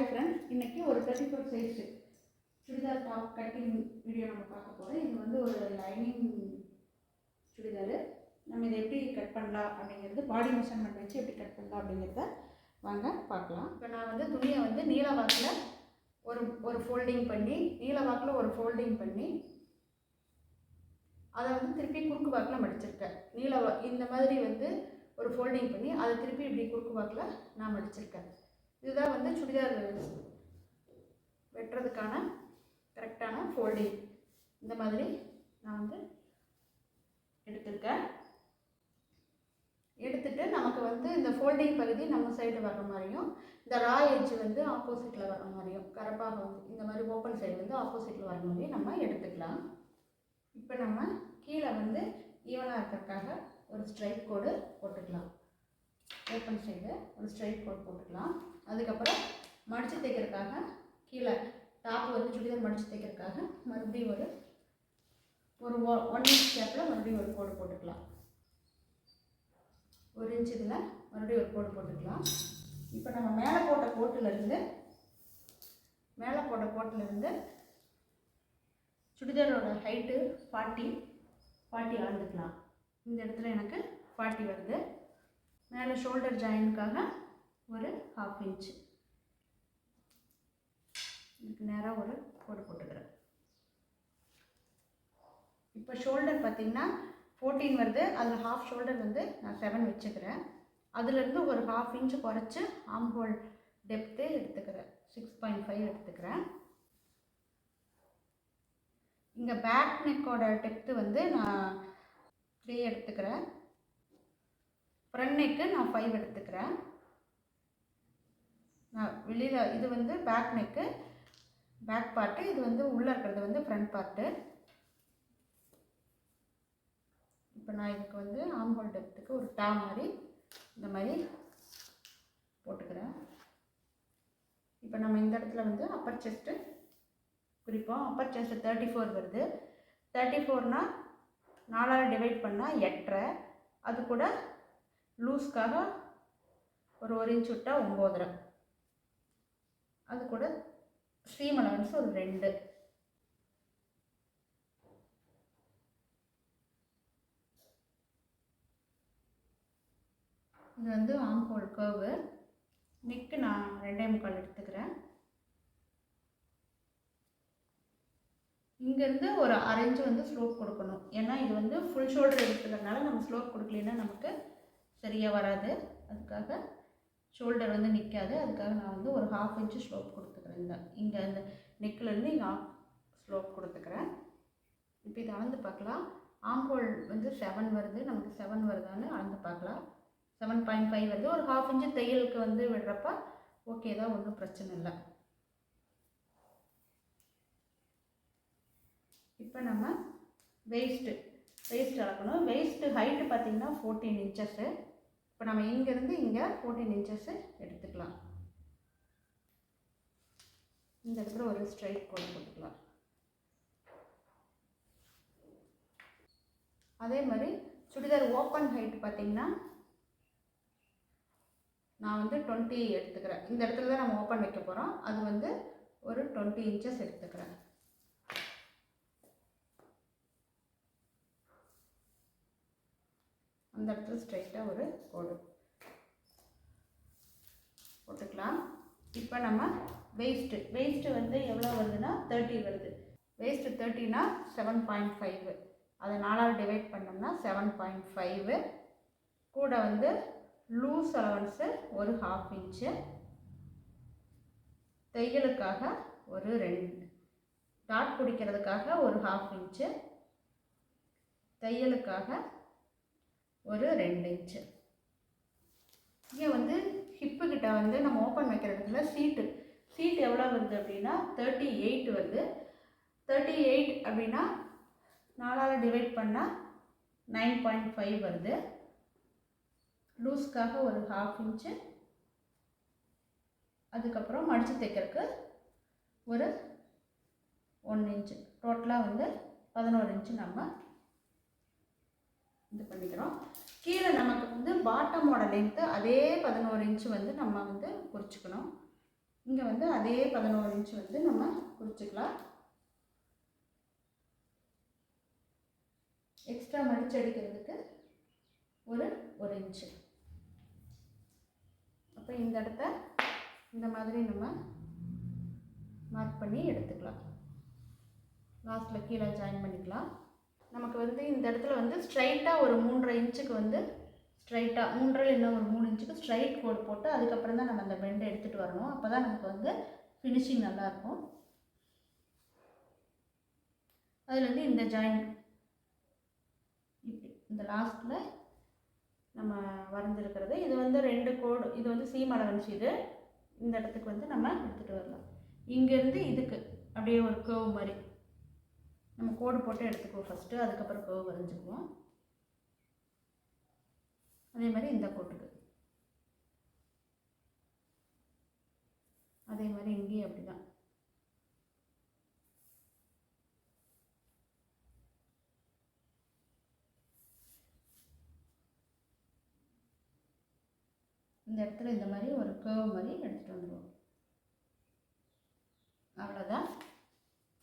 Friends, இன்றைக்கி ஒரு 34 size churidar top cutting video நம்ம பார்க்க போகிறோம். இது வந்து ஒரு லைனிங் சுடிதார். நம்ம இதை எப்படி கட் பண்ணலாம் அப்படிங்கிறது, பாடி மெஷர்மெண்ட் வச்சு எப்படி கட் பண்ணலாம் அப்படிங்கிறத வாங்க பார்க்கலாம். இப்போ நான் வந்து துணியை வந்து நீல வாக்கில் ஒரு ஃபோல்டிங் பண்ணி, நீல வாக்கில் ஒரு ஃபோல்டிங் பண்ணி அதை வந்து திருப்பி குறுக்கு வாக்கில் மடிச்சிருக்கேன். இந்த மாதிரி வந்து ஒரு ஃபோல்டிங் பண்ணி அதை திருப்பி இப்படி குறுக்கு வாக்கில் நான் மடிச்சிருக்கேன். இதுதான் வந்து சுடிதார் வெட்டுறதுக்கான கரெக்டான ஃபோல்டிங். இந்த மாதிரி நான் வந்து எடுத்துட்டு நமக்கு வந்து இந்த ஃபோல்டிங் பகுதி நம்ம சைடு வர்ற மாதிரியும், இந்த ரா எட்ஜ் வந்து ஆப்போசிட்டில் வர்ற மாதிரியும், கரெக்டாக வந்து இந்த மாதிரி ஓப்பன் சைடு வந்து ஆப்போசிட்டில் வர மாதிரியும் நம்ம எடுத்துக்கலாம். இப்போ நம்ம கீழே வந்து ஈவனாக இருக்கிறதுக்காக ஒரு ஸ்ட்ரைட் கோடு போட்டுக்கலாம். ஓப்பன் சைடு ஒரு ஸ்ட்ரைட் கோட் போட்டுக்கலாம். அதுக்கப்புறம் மடித்து தைக்கிறதுக்காக கீழே டாப் வந்து சுடிதார் மடித்து தைக்கிறதுக்காக மறுபடியும் ஒரு 1 இன்ச் கேப்பில் மறுபடியும் ஒரு கோடு போட்டுக்கலாம். 1 இன்ச் இதில் மறுபடியும் ஒரு கோடு போட்டுக்கலாம். இப்போ நம்ம மேலே போட்ட கோட்டிலேருந்து சுடிதாரோட ஹைட்டு 40 அளந்துக்கலாம். இந்த இடத்துல எனக்கு 40 வருது. மேலே ஷோல்டர் ஜாயின்காக ஒரு 1/2 இன்ச் இதுக்கு நேராக ஒரு கோடு போட்டுக்கிறேன். இப்போ ஷோல்டர் பார்த்திங்கன்னா 14 வருது. அதில் ஹாஃப் ஷோல்டர் வந்து நான் 7 வச்சுக்கிறேன். அதுலேருந்து ஒரு 1/2 இன்ச் குறைச்சி ஆம் ஹோல் டெப்த்து எடுத்துக்கிறேன். 6.5 எடுத்துக்கிறேன். இங்கே பேக் நெக்கோட டெப்த்து வந்து நான் 3 எடுத்துக்கிறேன். ஃப்ரண்ட் நெக்கு நான் 5 எடுத்துக்கிறேன். நான் வெளியில் இது வந்து பேக் நெக்கு, பேக் பார்ட்டு, இது வந்து உள்ளே இருக்கிறது வந்து ஃப்ரண்ட் பார்ட்டு. இப்போ நான் இதுக்கு வந்து ஆம் ஹோல் டெப்த்துக்கு ஒரு டா மாதிரி இந்த மாதிரி போட்டுக்கிறேன். இப்போ நம்ம இந்த இடத்துல வந்து அப்பர் செஸ்ட்டு குறிப்போம். அப்பர் செஸ்ட்டு 34 வருது. 34னா 4ஆல் டிவைட் பண்ணால் 8.5. அது கூட லூஸ்க்காக ஒரு 1 இன்ச் விட்டா 9.5. அது கூட ஸ்ட்ரீம் அலவன்ஸ் ஒரு 2. இது வந்து ஆம் ஹோல் கர்வு. நெக்கு நான் 2.25 எடுத்துக்கிறேன். இங்கேருந்து ஒரு 1/2 இன்ச் வந்து ஸ்லோப் கொடுக்கணும். ஏன்னா இது வந்து ஃபுல் ஷோல்டர் எடுத்துக்கிறதுனால நம்ம ஸ்லோப் கொடுக்கலன்னா நமக்கு சரியாக வராது. அதுக்காக ஷோல்டர் வந்து நிற்காது. அதுக்காக நான் வந்து ஒரு 1/2 இன்ச் ஸ்லோப் கொடுத்துக்கிறேன். இங்கே அந்த நெக்கிலேருந்து இங்கே ஸ்லோப் கொடுத்துக்கிறேன். இப்போ இதை அளந்து பார்க்கலாம். ஆம் ஹோல் வந்து 7 வருது. நமக்கு 7 வருதான்னு அளந்து பார்க்கலாம். 7.5 வருது. ஒரு 1/2 இன்ச் தையலுக்கு வந்து விடுறப்ப ஓகே தான், ஒன்றும் பிரச்சனை இல்லை. இப்போ நம்ம வெயிஸ்ட் அளக்கணும். வெயிஸ்ட்டு ஹைட்டு பார்த்திங்கன்னா 14 இன்ச்சஸ்ஸு. இப்போ நம்ம இங்கேருந்து இங்கே 14 இன்ச்சஸ்ஸு எடுத்துக்கலாம். இந்த இடத்துல ஒரு ஸ்ட்ரைட் கோடு போட்டுக்கலாம். அதே மாதிரி சுடிதார் ஓப்பன் ஹைட் பார்த்திங்கன்னா நான் வந்து 20 எடுத்துக்கிறேன். இந்த இடத்துல தான் நம்ம ஓப்பன் வைக்க போகிறோம். அது வந்து ஒரு 20 இன்ச்சஸ் எடுத்துக்கிறேன். அந்த இடத்துல ஸ்ட்ரைட்டாக ஒரு கோடு போட்டுக்கலாம். இப்போ நம்ம வெயிஸ்ட்டு வந்து எவ்வளோ வருதுன்னா 30 வருது. வெயிஸ்ட்டு 30னா 7.5. அதை 4ஆல் டிவைட் பண்ணோம்னா 7.5. கூட வந்து லூஸ் அலவன்ஸு ஒரு 1/2 இன்ச்சு, தையலுக்காக ஒரு 2, டாட் பிடிக்கிறதுக்காக ஒரு 1/2 இன்ச்சு, தையலுக்காக ஒரு 2 இன்ச்சு. இங்கே வந்து ஹிப்பு கிட்ட வந்து நம்ம ஓப்பன் வைக்கிற இடத்துல சீட்டு எவ்வளோ வருது அப்படின்னா 38 வருது. 38 அப்படின்னா 4ஆல் டிவைட் பண்ணால் 9.5 வருது. லூஸ்க்காக ஒரு 1/2 இன்ச்சு, அதுக்கப்புறம் மடித்து தைக்கிறதுக்கு ஒரு 1 இன்ச்சு, டோட்டலாக வந்து 11 இன்ச்சு நம்ம இது பண்ணிக்கிறோம். கீழே நமக்கு வந்து பாட்டமோட லென்த்து அதே 11 இன்ச்சு வந்து நம்ம வந்து குறிச்சிக்கணும். இங்கே வந்து அதே 11 இன்ச் வந்து நம்ம குறிச்சிக்கலாம். எக்ஸ்ட்ரா மடிச்சு அடிக்கிறதுக்கு ஒரு இன்ச்சு. அப்போ இந்த இடத்த இந்த மாதிரி நம்ம மார்க் பண்ணி எடுத்துக்கலாம். லாஸ்ட்டில் கீழே ஜாயின் பண்ணிக்கலாம். நமக்கு வந்து இந்த இடத்துல வந்து ஸ்ட்ரைட்டாக ஒரு 3.5 இன்ச்சுக்கு வந்து ஸ்ட்ரைட்டாக 3 இல்லை ஒரு 3 இன்ச்சுக்கு ஸ்ட்ரைட் கோடு போட்டு அதுக்கப்புறம் தான் நம்ம அந்த பெண்டை எடுத்துகிட்டு வரணும். அப்போ தான் நமக்கு வந்து ஃபினிஷிங் நல்லாயிருக்கும். அதுலேருந்து இந்த ஜாயின் இப்படி இந்த லாஸ்ட்டில் நம்ம வரைஞ்சிருக்கிறது இது வந்து 2 கோடு. இது வந்து சீம் அலவன்ஸ். இது இந்த இடத்துக்கு வந்து நம்ம எடுத்துகிட்டு வரலாம். இங்கேருந்து இதுக்கு அப்படியே ஒரு கர்வ் மாதிரி நம்ம கோடு போட்டு எடுத்துக்குவோம் ஃபஸ்ட்டு. அதுக்கப்புறம் கர்வ் வரைஞ்சிக்குவோம். அதே மாதிரி இந்த கோட்டுக்கு அதே மாதிரி இங்கேயும் அப்படி தான். இந்த இடத்துல இந்த மாதிரி ஒரு கர்வ் மாதிரி எடுத்துகிட்டு வந்துடுவோம். அவ்வளோதான்.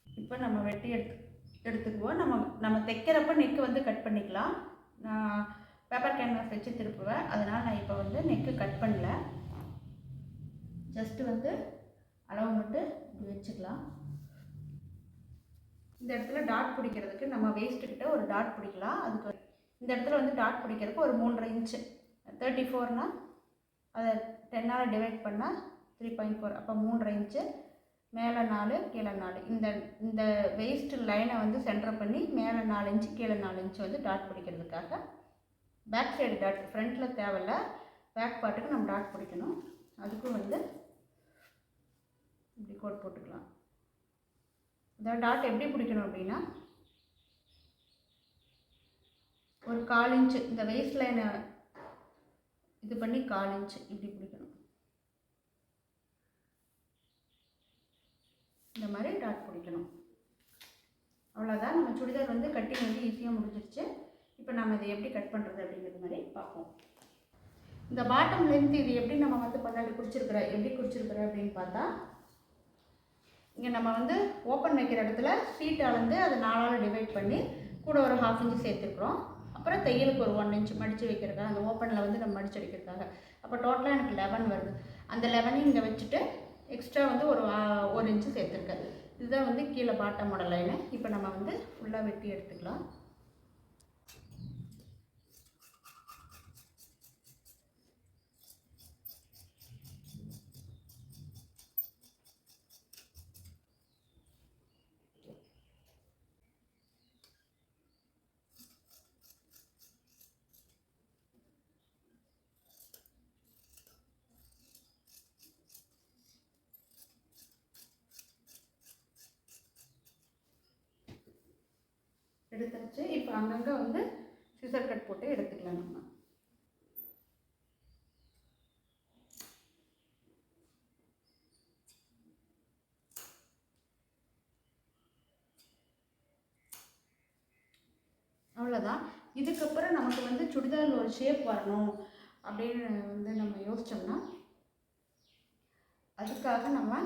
இப்போ நம்ம வெட்டி எடுத்துக்குவோம். நம்ம தைக்கிறப்ப நெக்கு வந்து கட் பண்ணிக்கலாம். நான் பேப்பர் கேன்வாஸ் வச்சு திருப்புவேன், அதனால் நான் இப்போ வந்து நெக்கு கட் பண்ணல. ஜஸ்ட்டு வந்து அளவு மட்டும் இப்படி வச்சுக்கலாம். இந்த இடத்துல டாட் பிடிக்கிறதுக்கு நம்ம வேஸ்ட்டுக்கிட்ட ஒரு டாட் பிடிக்கலாம். அதுக்கு இந்த இடத்துல வந்து டாட் பிடிக்கிறதுக்கு ஒரு 3.5 இன்ச்சு 34னா அதை 10ஆல் டிவைட் பண்ணால் 3.4. அப்போ 3.5 இன்ச்சு, மேலே 4 கீழே 4. இந்த வேஸ்ட் லைனை வந்து சென்டர் பண்ணி மேலே 4 இன்ச்சு கீழே 4 இன்ச்சு வந்து டாட் பிடிக்கிறதுக்காக பேக் சைடு டாட், ஃப்ரண்ட்டில் தேவையில்ல, பேக் பார்ட்டுக்கு நம்ம டாட் பிடிக்கணும். அதுக்கும் வந்து இப்படி கோட் போட்டுக்கலாம். இந்த டாட் எப்படி பிடிக்கணும் அப்படின்னா ஒரு 1/4 இன்ச்சு இந்த வேஸ்ட் லைனை இது பண்ணி 1/4 இன்ச்சு இப்படி பிடிக்கணும். இந்த மாதிரி டாட் பிடிக்கணும். அவ்வளோதான். நம்ம சுடிதார் வந்து கட்டிங் வந்து ஈஸியாக முடிஞ்சிருச்சு. இப்போ நம்ம இதை எப்படி கட் பண்ணுறது அப்படிங்கிறது மாதிரி பார்ப்போம். இந்த பாட்டம் லென்த் இது எப்படி நம்ம வந்து 12 குறிச்சிருக்கிறோம் அப்படின்னு பார்த்தா, இங்கே நம்ம வந்து ஓப்பன் வைக்கிற இடத்துல சீட் அளந்து அதை 4ஆல் டிவைட் பண்ணி கூட ஒரு 1/2 இன்ச்சு சேர்த்துருக்குறோம். அப்புறம் தையலுக்கு ஒரு 1 இன்ச்சு மடித்து வைக்கிறதுக்காக, அந்த ஓப்பனில் வந்து நம்ம மடிச்சு அடிக்கிறதுக்காக. அப்போ டோட்டலாக எனக்கு 11 வருது. அந்த 11 இங்கே வச்சுட்டு எக்ஸ்ட்ரா வந்து ஒரு இன்ச்சு சேர்த்துருக்கேன். இதுதான் வந்து கீழே பாட்டமோட லைனு. இப்போ நம்ம வந்து ஃபுல்லாக வெட்டி எடுத்துக்கலாம். எடுத்துருச்சு. இப்போ அங்கங்கே வந்து சிசர் கட் போட்டு எடுத்துக்கலாம் நம்ம. அவ்வளோதான். இதுக்கப்புறம் நமக்கு வந்து சுடிதாரில் ஒரு ஷேப் வரணும் அப்படின்னு வந்து நம்ம யோசித்தோம்னா அதுக்காக நம்ம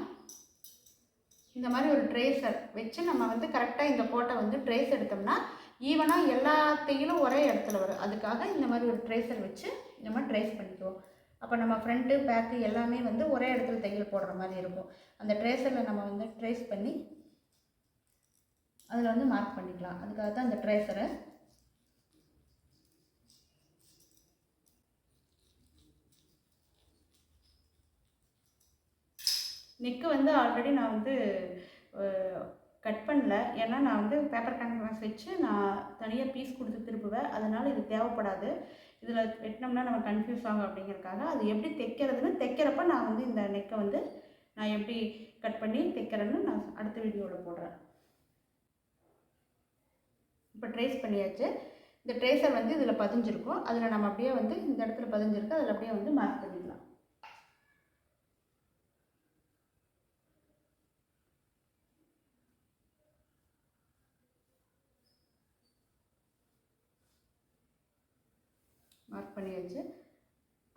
இந்த மாதிரி ஒரு ட்ரேசர் வச்சு நம்ம வந்து கரெக்டாக இந்த கோட்டை வந்து ட்ரேஸ் எடுத்தோம்னா ஈவனாக எல்லாத்தையும் ஒரே இடத்துல வரும். அதுக்காக இந்த மாதிரி ஒரு ட்ரேசர் வச்சு நம்ம ட்ரேஸ் பண்ணிக்குவோம். அப்போ நம்ம ஃப்ரண்ட்டு பேக்கு எல்லாமே வந்து ஒரே இடத்துல தையல் போடுற மாதிரி இருக்கும். அந்த ட்ரேசரில் நம்ம வந்து ட்ரேஸ் பண்ணி அதில் வந்து மார்க் பண்ணிக்கலாம். அதுக்காக தான் இந்த ட்ரேசரை. நெக்கு வந்து ஆல்ரெடி நான் வந்து கட் பண்ணல, ஏன்னா நான் வந்து பேப்பர் கேன்வாஸ் வச்சு நான் தனியாக பீஸ் கொடுத்து திருப்புவேன். அதனால் இது தேவைப்படாது. இதில் வெட்டினோம்னா நம்ம கன்ஃபியூஸ் ஆகும் அப்படிங்கிறதுக்காக அது எப்படி தைக்கிறதுன்னு தைக்கிறப்ப நான் வந்து இந்த நெக்கை வந்து நான் எப்படி கட் பண்ணி தைக்கிறேன்னு நான் அடுத்த வீடியோவில் போடுறேன். இப்போ ட்ரேஸ் பண்ணியாச்சு. இந்த ட்ரேசர் வந்து இதில் பதிஞ்சிருக்கும். அதில் நம்ம அப்படியே வந்து இந்த இடத்துல பதிஞ்சிருக்கு, அதில் அப்படியே வந்து மார்க் பண்ணிடலாம். மார்க் பண்ணியாச்சு.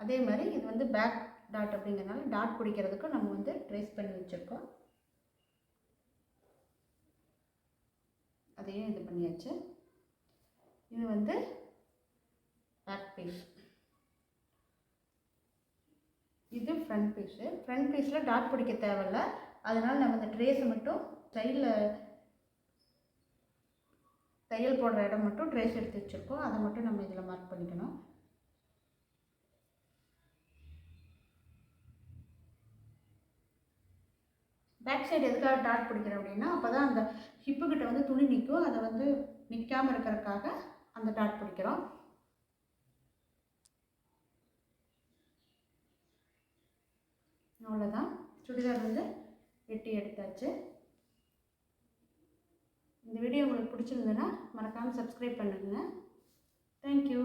அதே மாதிரி இது வந்து பேக் டாட் அப்படிங்கிறதுனால டாட் பிடிக்கிறதுக்கு நம்ம வந்து ட்ரேஸ் பண்ணி வச்சுருக்கோம். அதையும் இது பண்ணியாச்சு. இது வந்து பேக் பீஸ், இது ஃப்ரண்ட் பீஸு. ஃப்ரண்ட் பீஸில் டாட் பிடிக்க தேவையில்ல, அதனால் நம்ம இந்த ட்ரேஸை மட்டும் சைடில் தையல் போடுற இடம் மட்டும் ட்ரேஸ் எடுத்து வச்சுருக்கோம், அதை மட்டும் நம்ம இதில் மார்க் பண்ணிக்கணும். பேக் சைடு எதுக்காக டாட் பிடிக்கிறோம் அப்படின்னா, அப்போ தான் அந்த ஹிப்புக்கிட்ட வந்து துணி நிற்கும், அதை வந்து நிற்காமல் இருக்கிறதுக்காக அந்த டாட் பிடிக்கிறோம். அவ்வளோதான், சுடிதார் வந்து வெட்டி எடுத்தாச்சு. இந்த வீடியோ உங்களுக்கு பிடிச்சிருந்ததுன்னா மறக்காமல் சப்ஸ்கிரைப் பண்ணுங்கள். தேங்க்யூ.